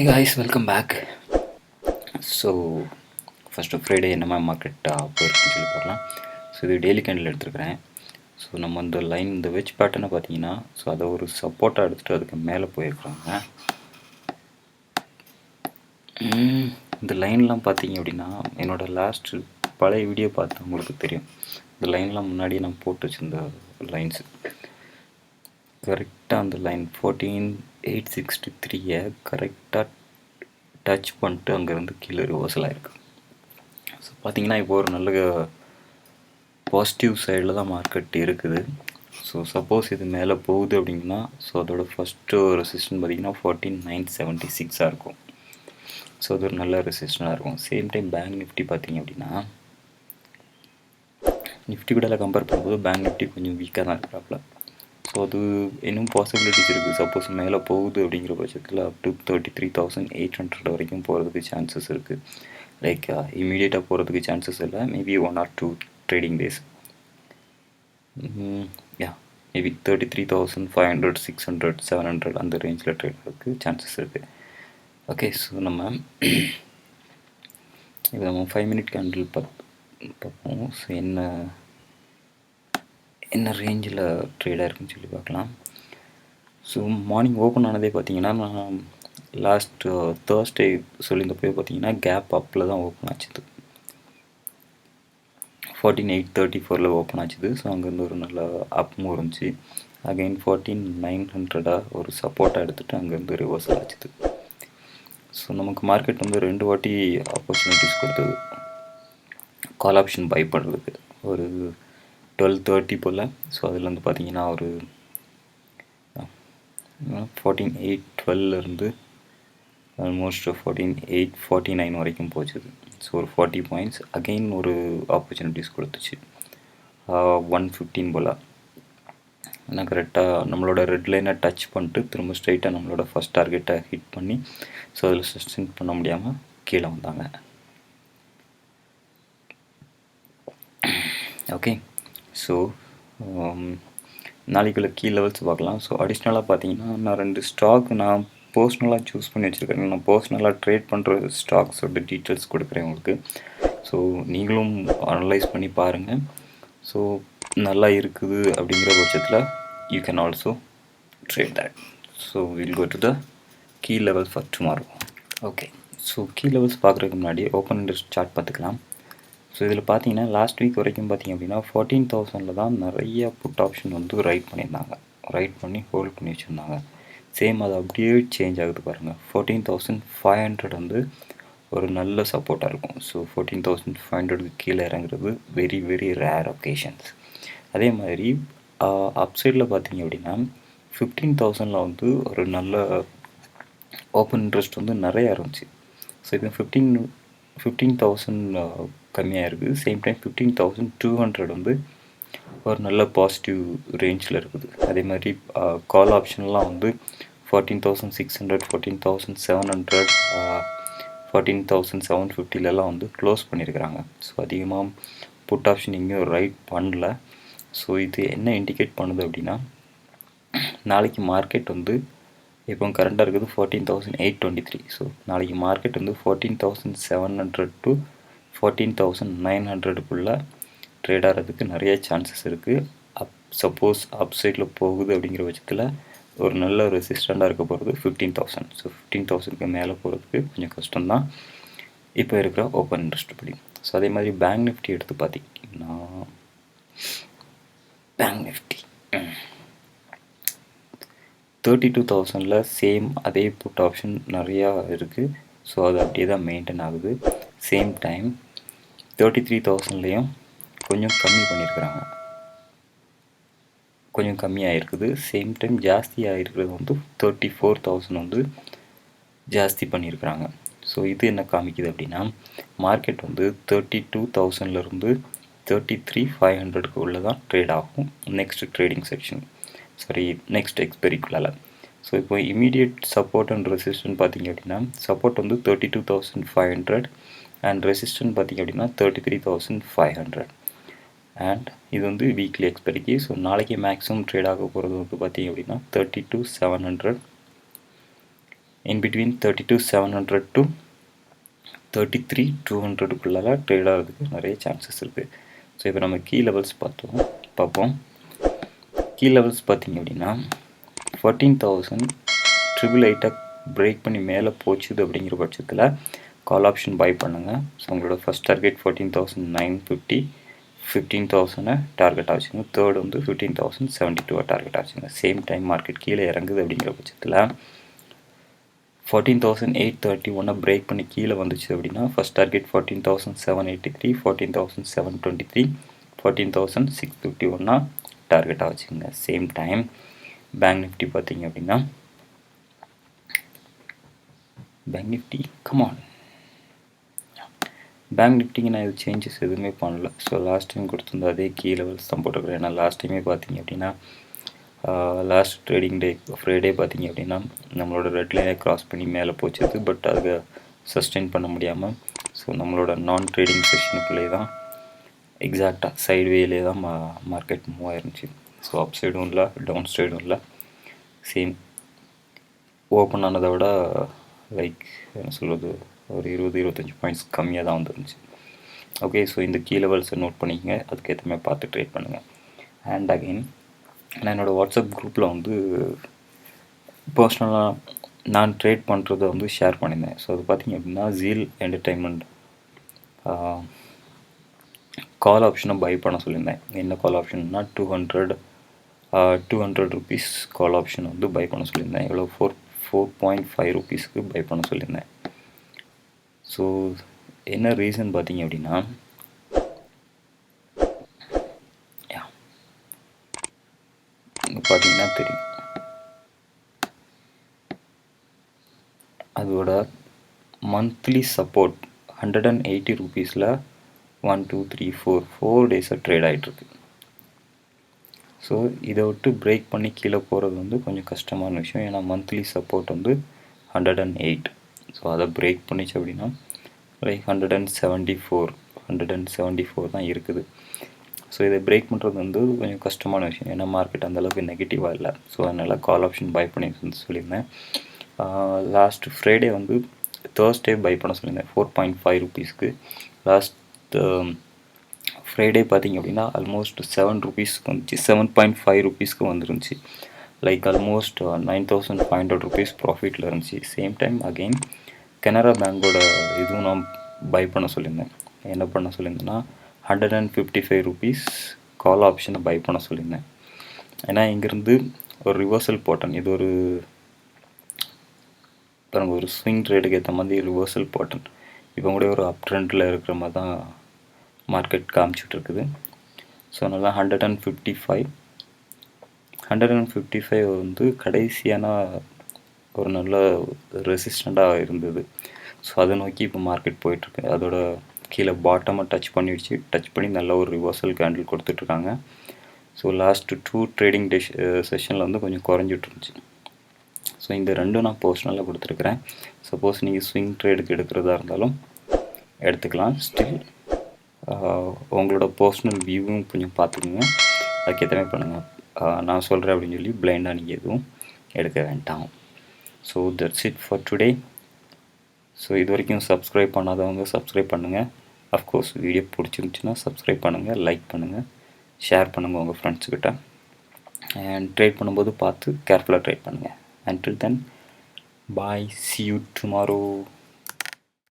Hey guys, welcome back. So first Friday என்னமா market போயிருக்குன்னு சொல்லி பார்க்கலாம். ஸோ இது டெய்லி கேண்டில் எடுத்துருக்கிறேன். ஸோ நம்ம இந்த லைன் இந்த வெஜ் பேட்டர்னை பார்த்தீங்கன்னா ஸோ அதை ஒரு சப்போர்ட்டாக எடுத்துகிட்டு அதுக்கு மேலே போயிருக்கிறாங்க. இந்த லைன்லாம் பார்த்தீங்க அப்படின்னா என்னோடய லாஸ்ட்டு பழைய வீடியோ பார்த்து உங்களுக்கு தெரியும். இந்த லைன்லாம் முன்னாடியே நான் போட்டு வச்சுருந்த லைன்ஸு கரெக்டாக அந்த லைன் 14,863 கரெக்டாக டச் பண்ணிட்டு அங்கேருந்து கீழே ரிவர்சல் ஆகிருக்கு. ஸோ பார்த்தீங்கன்னா இப்போ ஒரு நல்ல பாசிட்டிவ் சைடில் தான் மார்க்கெட் இருக்குது. ஸோ சப்போஸ் இது மேலே போகுது அப்படிங்கன்னா ஸோ அதோட ஃபஸ்ட்டு ரெசிஸ்டன் பார்த்திங்கன்னா 14,976 இருக்கும். ஸோ அது ஒரு நல்ல ரெசிஸ்டனாக இருக்கும். சேம் டைம் பேங்க் நிஃப்டி பார்த்திங்க அப்படின்னா நிஃப்டி கூட கம்பேர் பண்ணும்போது பேங்க் நிஃப்டி கொஞ்சம் வீக்காக தான் இருக்கிறாப்புல. ஸோ அது இன்னும் பாசிபிலிட்டிஸ் இருக்குது. சப்போஸ் மேலே போகுது அப்படிங்கிற பட்சத்தில் அப் டு 33,800 வரைக்கும் போகிறதுக்கு சான்சஸ் இருக்குது. லைக் இமீடியட்டாக போகிறதுக்கு சான்சஸ் இல்லை. Maybe 1 or 2 trading days. Maybe 33,500, 600, 700 அந்த ரேஞ்சில் ட்ரேட் ஆகிறதுக்கு சான்சஸ் இருக்குது. ஓகே, ஸோ நம்ம இப்போ நம்ம 5 minute கேண்டில் பார்ப்போம். ஸோ என்ன ரேஞ்சில் ட்ரேடாக இருக்குன்னு சொல்லி பார்க்கலாம். ஸோ மார்னிங் ஓப்பன் ஆனதே பார்த்தீங்கன்னா நான் லாஸ்ட் தேர்ஸ்டே சொல்லியிருந்தப்போ பார்த்தீங்கன்னா கேப் அப்பில் தான் ஓப்பன் ஆச்சுது. 14,834 ஓப்பன் ஆச்சுது. ஸோ அங்கேருந்து ஒரு நல்ல அப்பும் இருந்துச்சு. அகைன் 14,900 ஒரு சப்போர்ட்டாக எடுத்துகிட்டு அங்கேருந்து ரிவர்சல் ஆச்சுது. ஸோ நமக்கு மார்க்கெட் வந்து 2 வாட்டி ஆப்பர்ச்சுனிட்டிஸ் கொடுத்தது கால் ஆப்ஷன் பை பண்ணுறதுக்கு. ஒரு 12:30 போல். ஸோ அதில் வந்து பார்த்தீங்கன்னா ஒரு 14,812 ஆல்மோஸ்ட் 14,849 வரைக்கும் போச்சுது. ஸோ ஒரு 40 பாயிண்ட்ஸ் அகெயின் ஒரு ஆப்பர்ச்சுனிட்டிஸ் கொடுத்துச்சு 115 போல். ஆனால் கரெக்டாக நம்மளோட ரெட் லைனை டச் பண்ணிட்டு திரும்ப ஸ்ட்ரைட்டாக நம்மளோட ஃபஸ்ட் டார்கெட்டை ஹிட் பண்ணி ஸோ அதில் சஸ்டெயின் பண்ண முடியாமல் கீழே வந்தாங்க. ஓகே, ஸோ நாளைக்குள்ள கீ லெவல்ஸ் பார்க்கலாம். ஸோ அடிஷ்னலாக பார்த்தீங்கன்னா நான் 2 ஸ்டாக் நான் பர்சனலாக சூஸ் பண்ணி வச்சுருக்கேன். நான் பர்சனலாக ட்ரேட் பண்ணுற ஸ்டாக்ஸோட டீட்டெயில்ஸ் கொடுக்குறேன் உங்களுக்கு. ஸோ நீங்களும் அனலைஸ் பண்ணி பாருங்கள். ஸோ நல்லா இருக்குது அப்படிங்கிற பட்சத்தில் you can also trade that. So will go to the key level for tomorrow. Okay, so key levels பார்க்குறதுக்கு முன்னாடி ஓப்பன் இன்ட்ரெஸ்ட் சார்ட் பார்த்துக்கலாம். ஸோ இதில் பார்த்தீங்கன்னா லாஸ்ட் வீக் வரைக்கும் பார்த்திங்க அப்படின்னா 14,000 தான் நிறைய புட் ஆப்ஷன் வந்து ரைட் பண்ணியிருந்தாங்க. ரைட் பண்ணி ஹோல்ட் பண்ணி வச்சுருந்தாங்க. சேம் அது அப்படியே சேஞ்ச் ஆகுது பாருங்கள். 14,500 வந்து ஒரு நல்ல சப்போர்ட்டாக இருக்கும். ஸோ 14,500 கீழே இறங்குறது வெரி வெரி ரேர் ஒகேஷன்ஸ். அதே மாதிரி அப்சைடில் பார்த்தீங்க அப்படின்னா 15,000 வந்து ஒரு நல்ல ஓப்பன் இன்ட்ரெஸ்ட் வந்து நிறையா இருந்துச்சு. ஸோ இது 15,000 கம்மியாக இருக்குது. சேம் டைம் 15,200 வந்து ஒரு நல்ல பாசிட்டிவ் ரேஞ்சில் இருக்குது. அதே மாதிரி கால் ஆப்ஷன்லாம் வந்து 14,600, 14,700, 14,750 வந்து க்ளோஸ் பண்ணியிருக்கிறாங்க. ஸோ அதிகமாக புட் ஆப்ஷன் எங்கேயும் ரைட் பண்ணல. ஸோ இது என்ன இண்டிகேட் பண்ணுது அப்படின்னா நாளைக்கு மார்க்கெட் வந்து இப்போ கரண்டாக இருக்குது 14,823. ஸோ நாளைக்கு மார்க்கெட் வந்து 14,700 to 14,900 ட்ரேட் ஆகிறதுக்கு நிறைய சான்சஸ் இருக்குது. சப்போஸ் அப் சைடில் போகுது அப்படிங்கிற பட்சத்தில் ஒரு நல்ல ரெசிஸ்டண்ட்டாக இருக்க போகிறது 15,000. ஸோ 15,000க்கு மேலே போகிறதுக்கு கொஞ்சம் கஷ்டம்தான் இப்போ இருக்கிற ஓப்பன் இன்ட்ரெஸ்ட் படி. ஸோ அதே மாதிரி பேங்க் நிஃப்டி எடுத்து பார்த்தீங்கன்னா பேங்க் நிஃப்டி 32,000 சேம் அதே புட் ஆப்ஷன் நிறையா இருக்குது. ஸோ அது அப்படியே தான் மெயின்டைன் ஆகுது. சேம் டைம் 33,000 கொஞ்சம் கம்மி பண்ணியிருக்கிறாங்க. கொஞ்சம் கம்மியாக இருக்குது. சேம் டைம் ஜாஸ்தியாக இருக்கிறது வந்து 34,000 வந்து ஜாஸ்தி பண்ணியிருக்கிறாங்க. ஸோ இது என்ன காமிக்குது அப்படின்னா மார்க்கெட் வந்து 32,000 33,500 உள்ளே தான் ட்ரேட் ஆகும் நெக்ஸ்ட் ட்ரேடிங் செக்ஷன். நெக்ஸ்ட் எக்ஸ்பெரிக்குள்ளால். ஸோ இப்போ இமீடியட் சப்போர்ட் அண்ட் ரெசிஸ்டன்ட் பார்த்திங்க அப்படின்னா சப்போர்ட் வந்து 32,500 அண்ட் ரெசிஸ்டன்ட் பார்த்திங்க அப்படின்னா 33,500. அண்ட் இது வந்து வீக்லி எக்ஸ்பெரிக்கு. ஸோ நாளைக்கு மேக்ஸிமம் ட்ரேட் ஆக போகிறது வந்து பார்த்திங்க அப்படின்னா 32,700 in between 32,700 to 33,200 ட்ரேட் ஆகிறதுக்கு நிறைய சான்சஸ் இருக்குது. ஸோ இப்போ நம்ம கீ லெவல்ஸ் பார்ப்போம். கீ லெவல்ஸ் பார்த்திங்க அப்படின்னா 14,888 பிரேக் பண்ணி மேலே போச்சுது அப்படிங்கிற பட்சத்தில் கால் ஆப்ஷன் பை பண்ணுங்கள். ஸோ உங்களோட ஃபஸ்ட் டார்கெட் 14,950, 15,000 டார்கெட்டாக வச்சுங்க. தேர்ட் வந்து 15,072 டார்கெட்டாக வச்சுங்க. சேம் டைம் மார்க்கெட் கீழே இறங்குது அப்படிங்கிற பட்சத்தில் 14,831 பிரேக் பண்ணி கீழே வந்துச்சு அப்படின்னா ஃபஸ்ட் டார்கெட் 14,783, 14,723, 14,651 டார்கெட்டாக வச்சுங்க. சேம் டைம் பேங்க் நிஃப்டி பார்த்தீங்க அப்படின்னா பேங்க் நிஃப்டி பேங்க் நிஃப்டிக்கு நான் இது சேஞ்சஸ் எதுவுமே பண்ணல. ஸோ லாஸ்ட் டைம் கொடுத்துருந்த அதே கீ லெவல்ஸ் தான் போட்டுருக்குறேன். ஏன்னா லாஸ்ட் டைமே பார்த்தீங்க அப்படின்னா லாஸ்ட் ட்ரேடிங் டே ஃப்ரைடே பார்த்தீங்க அப்படின்னா நம்மளோட ரெட் லைனை க்ராஸ் பண்ணி மேலே போச்சுது. பட் அதை சஸ்டெயின் பண்ண முடியாமல் ஸோ நம்மளோட நான் ட்ரேடிங் செஷனுக்குள்ளே தான் எக்ஸாக்டாக சைட்வேலே தான் மார்க்கெட் மூவ் ஆயிருந்துச்சு. ஸோ அப் சைடும் இல்லை, டவுன் சைடும் இல்லை, சேம் ஓப்பன் ஆனதை விட லைக் என்ன சொல்கிறது ஒரு 20-25 பாயிண்ட்ஸ் கம்மியாக தான் வந்துருந்துச்சு. ஓகே, ஸோ இந்த கீ லெவல்ஸை நோட் பண்ணிக்கங்க, அதுக்கேற்ற மாதிரி பார்த்து ட்ரேட் பண்ணுங்கள். அண்ட் அகெயின் நான் என்னோடய வாட்ஸ்அப் குரூப்பில் வந்து பர்சனலாக நான் ட்ரேட் பண்ணுறதை வந்து ஷேர் பண்ணியிருந்தேன். ஸோ அது பார்த்திங்க அப்படின்னா ஜீல் என்டர்டெயின்மெண்ட் கால் ஆப்ஷனை பை பண்ண சொல்லியிருந்தேன். என்ன கால் ஆப்ஷன்னா 200 ருபீஸ் கால் ஆப்ஷன் வந்து பை பண்ண சொல்லியிருந்தேன். எவ்வளோ 4.5 ருபீஸ்க்கு பை பண்ண சொல்லியிருந்தேன். ஸோ என்ன ரீசன் பார்த்தீங்க அப்படின்னா பார்த்தீங்கன்னா தெரியும் அதோட மந்த்லி சப்போர்ட் 180 ருபீஸில் 1 2 3 4 டேஸாக ட்ரேட் ஆகிட்டுருக்கு. ஸோ இதை விட்டு பிரேக் பண்ணி கீழே போகிறது வந்து கொஞ்சம் கஷ்டமான விஷயம். ஏன்னா மந்த்லி சப்போர்ட் வந்து 108. ஸோ அதை பிரேக் பண்ணிச்சு அப்படின்னா லைக் 174 தான் இருக்குது. ஸோ இதை பிரேக் பண்ணுறது வந்து கொஞ்சம் கஷ்டமான விஷயம். ஏன்னா மார்க்கெட் அந்தளவுக்கு நெகட்டிவாக இல்லை. ஸோ அதனால் கால் ஆப்ஷன் பை பண்ணி சொல்லியிருந்தேன். லாஸ்ட் ஃப்ரைடே வந்து தேர்ஸ்டே பை பண்ண சொல்லியிருந்தேன் 4.5 ருபீஸ்க்கு. லாஸ்ட் ஃப்ரைடே பார்த்திங்க அப்படின்னா ஆல்மோஸ்ட் 7 ருபீஸ்க்கு வந்துச்சு, 7.5 ருபீஸ்க்கு வந்துருந்துச்சு. லைக் ஆல்மோஸ்ட் 9,500 ருபீஸ் ப்ராஃபிட்டில் இருந்துச்சு. சேம் டைம் அகெயின் கனரா பேங்கோட இதுவும் நான் பை பண்ண சொல்லியிருந்தேன். என்ன பண்ண சொல்லியிருந்தேன்னா 155 ருபீஸ் கால் ஆப்ஷனை பை பண்ண சொல்லியிருந்தேன். ஏன்னா இங்கேருந்து ஒரு ரிவர்சல் போட்டன், இது ஒரு பாருங்கள் ஒரு ஸ்விங் ட்ரேடுக்கு ஏற்ற மாதிரி ரிவர்சல் போட்டன். இப்போ கூட ஒரு அப் ட்ரெண்டில் இருக்கிற மாதிரி தான் மார்க்கெட் காமிச்சிட்ருக்குது. ஸோ அதனால் 155 வந்து கடைசியான ஒரு நல்ல ரெசிஸ்டண்ட்டாக இருந்தது. ஸோ அதை நோக்கி இப்போ மார்க்கெட் போயிட்டுருக்கு. அதோட கீழே பாட்டமாக டச் பண்ணி நல்ல ஒரு ரிவர்சல் கேண்டில் கொடுத்துட்ருக்காங்க. ஸோ லாஸ்ட்டு 2 ட்ரேடிங் செஷனில் வந்து கொஞ்சம் குறைஞ்சிட்டு இருந்துச்சு. ஸோ இந்த ரெண்டும் நான் பர்சனலாக கொடுத்துருக்குறேன். சப்போஸ் நீங்கள் ஸ்விங் ட்ரேடுக்கு எடுக்கிறதா இருந்தாலும் எடுத்துக்கலாம். ஸ்டில் உங்களோட பர்சனல் வியூவும் கொஞ்சம் பார்த்துக்குங்க, அதுக்கேற்ற மாதிரி பண்ணுங்கள். நான் சொல்கிறேன் அப்படின்னு சொல்லி பிளைண்டாக நீங்கள் எதுவும் எடுக்க வேண்டாம். So that's it for today. So இது வரைக்கும் சப்ஸ்கிரைப் பண்ணாதவங்க சப்ஸ்கிரைப் பண்ணுங்கள். அஃப்கோர்ஸ் வீடியோ பிடிச்சிருந்துச்சுன்னா சப்ஸ்கிரைப் பண்ணுங்கள், லைக் பண்ணுங்கள், ஷேர் பண்ணுங்கள் உங்கள் ஃப்ரெண்ட்ஸுக்கிட்ட. அண்ட் ட்ரேட் பண்ணும்போது பார்த்து கேர்ஃபுல்லாக ட்ரேட் பண்ணுங்கள். Until then, bye, see you tomorrow.